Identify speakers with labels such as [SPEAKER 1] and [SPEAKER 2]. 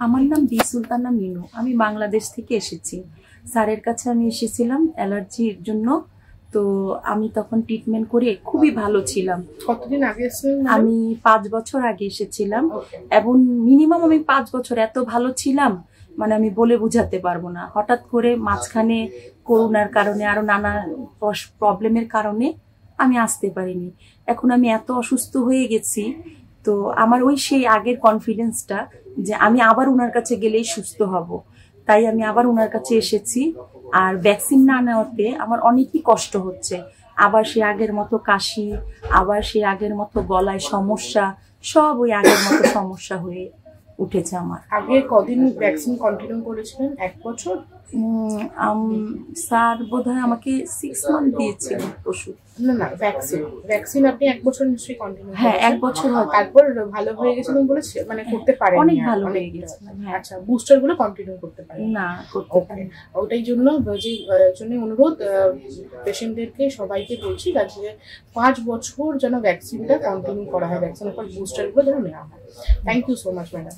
[SPEAKER 1] আমার নাম বি সুলতানা মিনু। আমি বাংলাদেশ থেকে এসেছি। স্যারের কাছে আমি এসেছিলাম অ্যালার্জির জন্য। তো আমি তখন ট্রিটমেন্ট করে খুবই ভালো ছিলাম।
[SPEAKER 2] কতদিন আগে এসেছিলেন?
[SPEAKER 1] আমি 5 বছর আগে এসেছিলাম এবং মিনিমাম আমি 5 বছর এত ভালো ছিলাম, মানে আমি বলে বুঝাতে পারবো না। হঠাৎ করে মাঝখানে করোনার কারণে আরো নানা প্রবলেমের কারণে আমি আসতে পারিনি। এখন আমি এত অসুস্থ হয়ে গেছি, তো আমার ওই সেই আগের কনফিডেন্সটা যে আমি আবার ওনার কাছে গেলেই সুস্থ হব, তাই আমি আবার ওনার কাছে এসেছি। আর ভ্যাকসিন না নেওয়াতে আমার অনেকই কষ্ট হচ্ছে। আবার সে আগের মতো কাশি, আবার সে আগের মতো গলায় সমস্যা, সব ওই আগের মতো সমস্যা হয়ে উঠেছে আমার।
[SPEAKER 2] আগে কদিন ভ্যাকসিন কন্টিনিউ করেছিলেন? 1 বছর?
[SPEAKER 1] স্যার বোধহয় আমাকে 6 মান্থ দিয়েছিল ওষুধ।
[SPEAKER 2] না, ভ্যাকসিন আপনি 1 বছর নিশ্চয়ই কন্টিনিউ করেছেন।
[SPEAKER 1] হ্যাঁ, 1 বছর হয়।
[SPEAKER 2] তারপর ভালো হয়ে গেছিলেন বলেছে, মানে করতে পারেন
[SPEAKER 1] অনেক ভালো হয়ে গেছে।
[SPEAKER 2] আচ্ছা, বুস্টার গুলো কন্টিনিউ করতে পারেন
[SPEAKER 1] না, করতে পারি।
[SPEAKER 2] ওটাই জন্য জন্য অনুরোধ পেশেন্টদেরকে সবাইকে বলছি যে 5 বছর যেন ভ্যাকসিনটা কন্টিনিউ করা হয়, ভ্যাকসিনের পর বুস্টার গুলো যেন নেওয়া হয়। Thank you so much madam.